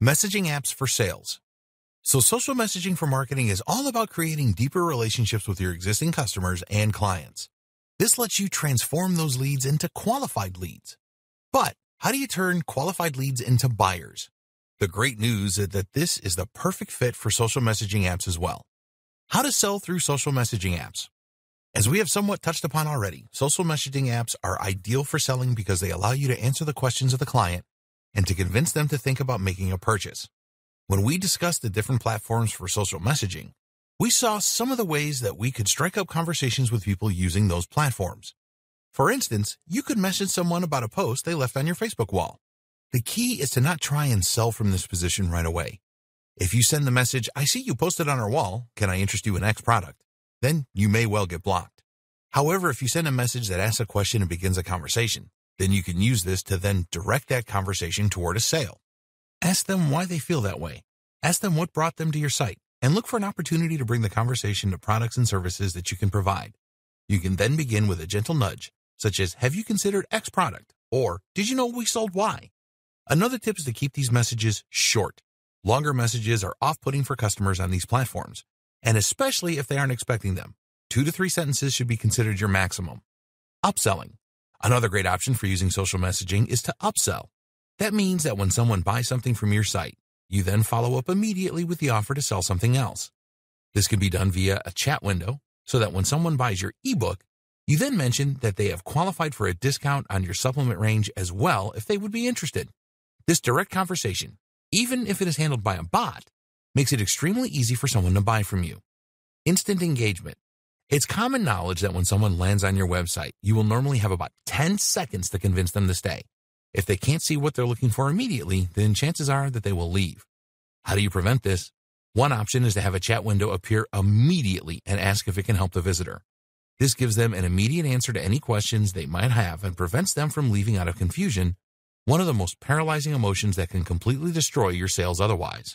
Messaging apps for sales. So social messaging for marketing is all about creating deeper relationships with your existing customers and clients. This lets you transform those leads into qualified leads. But how do you turn qualified leads into buyers? The great news is that this is the perfect fit for social messaging apps as well. How to sell through social messaging apps. As we have somewhat touched upon already, social messaging apps are ideal for selling because they allow you to answer the questions of the client and to convince them to think about making a purchase. When we discussed the different platforms for social messaging, we saw some of the ways that we could strike up conversations with people using those platforms. For instance, you could message someone about a post they left on your Facebook wall. The key is to not try and sell from this position right away. If you send the message, "I see you posted on our wall, can I interest you in X product?" then you may well get blocked. However, if you send a message that asks a question and begins a conversation, then you can use this to then direct that conversation toward a sale. Ask them why they feel that way. Ask them what brought them to your site, and look for an opportunity to bring the conversation to products and services that you can provide. You can then begin with a gentle nudge, such as, "Have you considered X product?" or "Did you know we sold Y?" Another tip is to keep these messages short. Longer messages are off-putting for customers on these platforms, and especially if they aren't expecting them. 2 to 3 sentences should be considered your maximum. Upselling. Another great option for using social messaging is to upsell. That means that when someone buys something from your site, you then follow up immediately with the offer to sell something else. This can be done via a chat window, so that when someone buys your ebook, you then mention that they have qualified for a discount on your supplement range as well if they would be interested. This direct conversation, even if it is handled by a bot, makes it extremely easy for someone to buy from you. Instant engagement. It's common knowledge that when someone lands on your website, you will normally have about 10 seconds to convince them to stay. If they can't see what they're looking for immediately, then chances are that they will leave. How do you prevent this? One option is to have a chat window appear immediately and ask if it can help the visitor. This gives them an immediate answer to any questions they might have and prevents them from leaving out of confusion, one of the most paralyzing emotions that can completely destroy your sales otherwise.